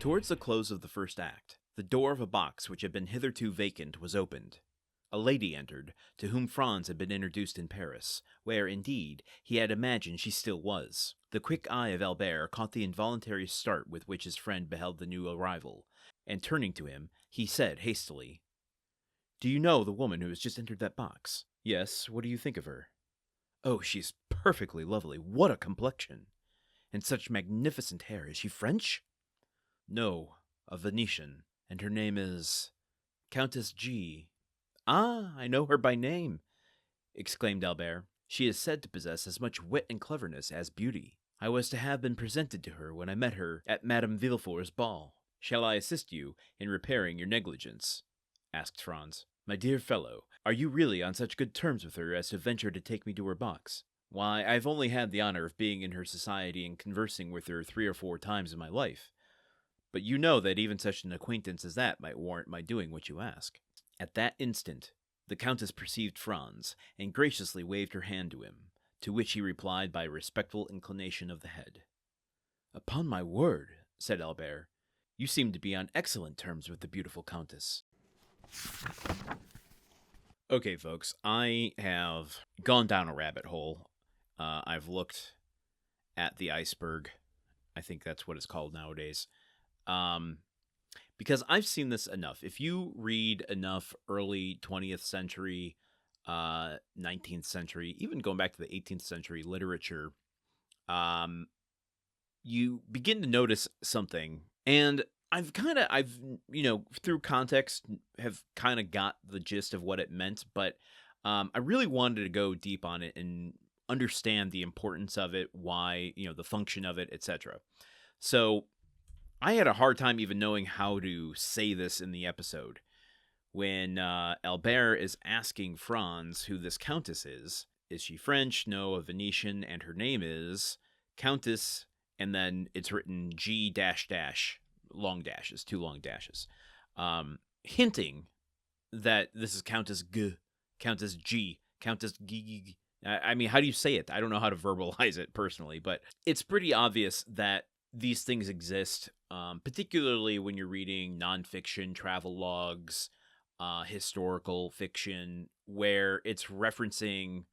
Towards the close of the first act, the door of a box which had been hitherto vacant was opened. A lady entered, to whom Franz had been introduced in Paris, where, indeed, he had imagined she still was. The quick eye of Albert caught the involuntary start with which his friend beheld the new arrival, and turning to him, he said hastily, "Do you know the woman who has just entered that box?" "Yes, what do you think of her?" "Oh, she's perfectly lovely. What a complexion! And such magnificent hair. Is she French?" "No, a Venetian, and her name is Countess G." "Ah, I know her by name," exclaimed Albert. "She is said to possess as much wit and cleverness as beauty. I was to have been presented to her when I met her at Madame Villefort's ball." "Shall I assist you in repairing your negligence?" asked Franz. "My dear fellow, are you really on such good terms with her as to venture to take me to her box?" "Why, I've only had the honor of being in her society and conversing with her 3 or 4 times in my life. But you know that even such an acquaintance as that might warrant my doing what you ask." At that instant, the Countess perceived Franz, and graciously waved her hand to him, to which he replied by a respectful inclination of the head. "Upon my word," said Albert, "you seem to be on excellent terms with the beautiful Countess." Okay, folks, I have gone down a rabbit hole. I've looked at the iceberg. I think that's what it's called nowadays. Because I've seen this enough. If you read enough early 20th century, 19th century, even going back to the 18th century literature, you begin to notice something. And I've through context, have kind of got the gist of what it meant, but I really wanted to go deep on it and understand the importance of it, why, the function of it, etc. So I had a hard time even knowing how to say this in the episode. When Albert is asking Franz who this countess is she French? No, a Venetian, and her name is Countess, and then it's written G dash dash, long dashes, 2 long dashes, hinting that this is Countess G, Countess G, Countess G. I mean, how do you say it? I don't know how to verbalize it personally, but it's pretty obvious that these things exist, particularly when you're reading nonfiction, travel logs, historical fiction, where it's referencing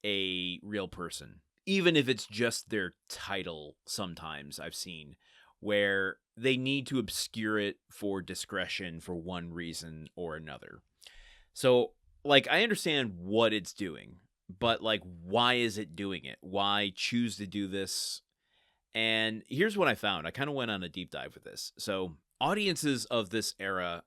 a real person. Even if it's just their title, sometimes I've seen, where they need to obscure it for discretion for one reason or another. So, I understand what it's doing, but, why is it doing it? Why choose to do this? And here's what I found. I kind of went on a deep dive with this. So, audiences of this era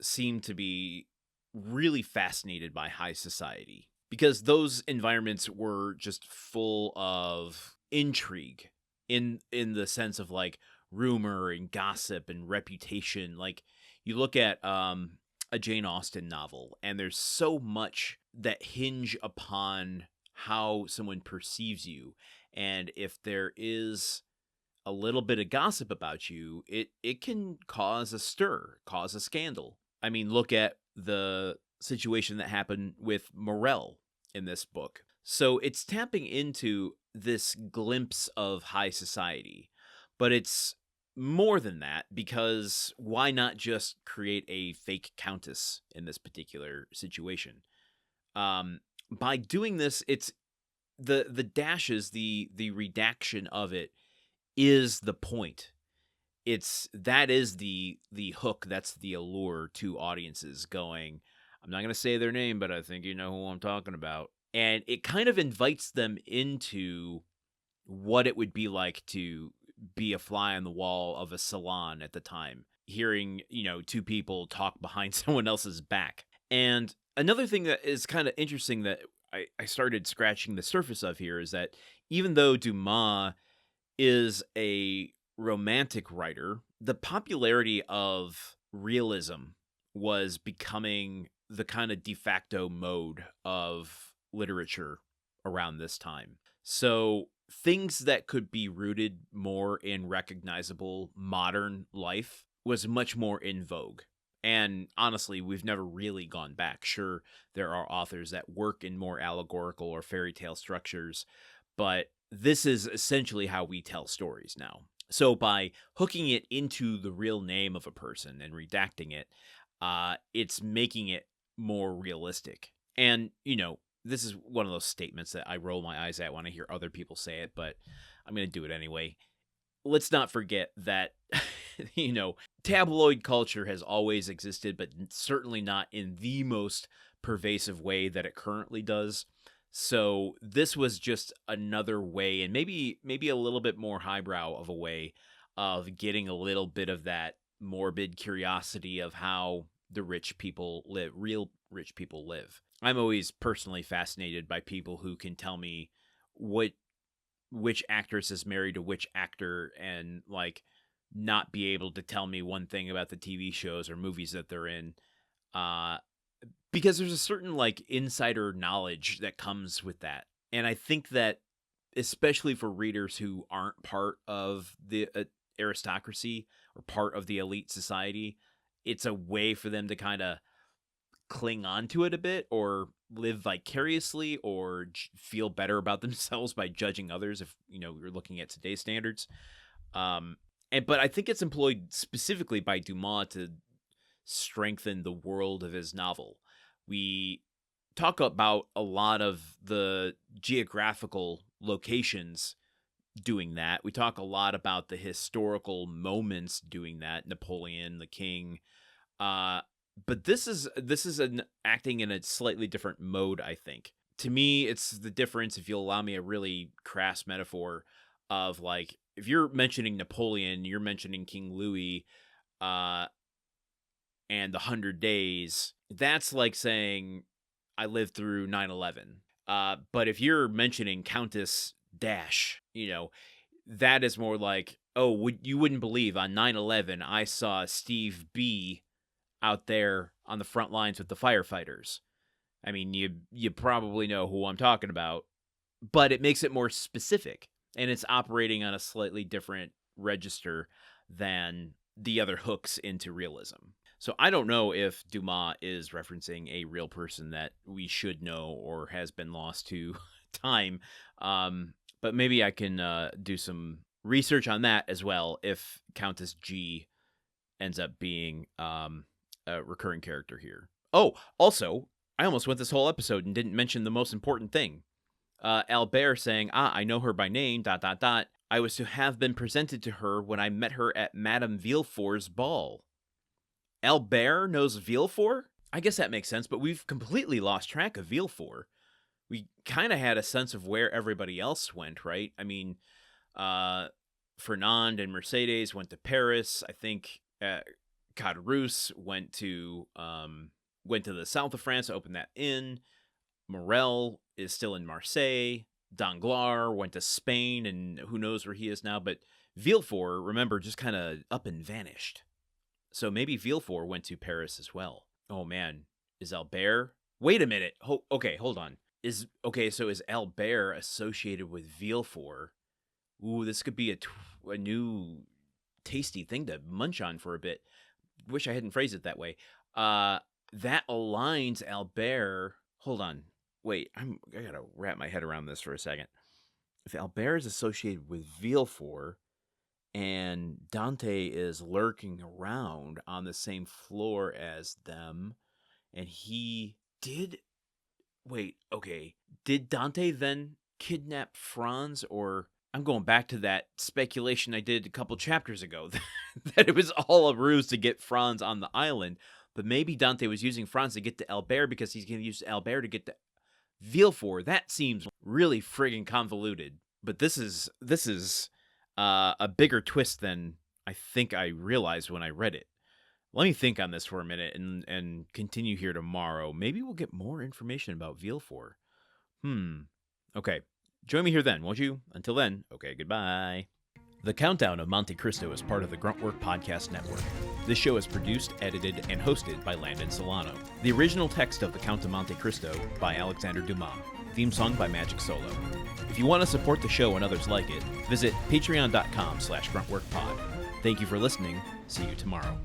seem to be really fascinated by high society, because those environments were just full of intrigue in the sense of rumor and gossip and reputation. You look at a Jane Austen novel, and there's so much that hinge upon how someone perceives you. And if there is a little bit of gossip about you, it can cause a stir, cause a scandal. I mean, look at the situation that happened with Morel in this book. So it's tapping into this glimpse of high society, but it's more than that, because why not just create a fake countess in this particular situation? By doing this, it's the dashes, the redaction of it is the point. That is the hook, that's the allure to audiences going, I'm not going to say their name, but I think you know who I'm talking about. And it kind of invites them into what it would be like to be a fly on the wall of a salon at the time, hearing, 2 people talk behind someone else's back. And another thing that is kind of interesting that I started scratching the surface of here is that even though Dumas is a romantic writer, the popularity of realism was becoming the kind of de facto mode of literature around this time. So things that could be rooted more in recognizable modern life was much more in vogue. And honestly, we've never really gone back. Sure, there are authors that work in more allegorical or fairy tale structures, but this is essentially how we tell stories now. So by hooking it into the real name of a person and redacting it, it's making it more realistic. And, this is one of those statements that I roll my eyes at when I hear other people say it, but I'm going to do it anyway. Let's not forget that, tabloid culture has always existed, but certainly not in the most pervasive way that it currently does. So this was just another way, and maybe a little bit more highbrow of a way of getting a little bit of that morbid curiosity of how the rich people live, real rich people live. I'm always personally fascinated by people who can tell me which actress is married to which actor, and like not be able to tell me one thing about the TV shows or movies that they're in. Because there's a certain like insider knowledge that comes with that. And I think that especially for readers who aren't part of the aristocracy or part of the elite society, it's a way for them to kind of cling on to it a bit, or live vicariously, or feel better about themselves by judging others, if you're looking at today's standards. But I think it's employed specifically by Dumas to strengthen the world of his novel. We talk about a lot of the geographical locations doing that. We talk a lot about the historical moments doing that. Napoleon, the king. But this is an acting in a slightly different mode, I think. To me, it's the difference, if you'll allow me a really crass metaphor, of like, if you're mentioning Napoleon, you're mentioning King Louis, and the 100 Days. That's like saying I lived through 9/11. But if you're mentioning Countess Dash, that is more like, oh, you wouldn't believe on 9/11 I saw Steve B out there on the front lines with the firefighters. I mean, you probably know who I'm talking about, but it makes it more specific, and it's operating on a slightly different register than the other hooks into realism. So I don't know if Dumas is referencing a real person that we should know or has been lost to time, but maybe I can do some research on that as well, if Countess G ends up being a recurring character here. Oh, also, I almost went this whole episode and didn't mention the most important thing. Albert saying, I know her by name, ... I was to have been presented to her when I met her at Madame Villefort's ball. Albert knows Villefort? I guess that makes sense, but we've completely lost track of Villefort. We kind of had a sense of where everybody else went, right? I mean, Fernand and Mercedes went to Paris. I think Caderousse went to the south of France to open that inn. Morel is still in Marseille. Danglars went to Spain, and who knows where he is now. But Villefort, remember, just kind of up and vanished. So maybe Villefort went to Paris as well. Oh man, is Albert? Wait a minute. Okay, hold on. So is Albert associated with Villefort? Ooh, this could be a new tasty thing to munch on for a bit. Wish I hadn't phrased it that way. That aligns Albert. Hold on. Wait, I gotta wrap my head around this for a second. If Albert is associated with Villefort, and Dante is lurking around on the same floor as them, and he did... Wait, okay. Did Dante then kidnap Franz, or... I'm going back to that speculation I did a couple chapters ago, that it was all a ruse to get Franz on the island, but maybe Dante was using Franz to get to Albert because he's going to use Albert to get to Villefort. That seems really friggin' convoluted, but this is a bigger twist than I think I realized when I read it. Let me think on this for a minute and continue here tomorrow. Maybe we'll get more information about Villefort. Okay. Join me here then, won't you? Until then, okay, goodbye. The Countdown of Monte Cristo is part of the Gruntwork Podcast Network. This show is produced, edited, and hosted by Landon Solano. The original text of The Count of Monte Cristo by Alexandre Dumas. Theme song by Magic Solo. If you want to support the show and others like it, visit patreon.com/gruntworkpod. Thank you for listening. See you tomorrow.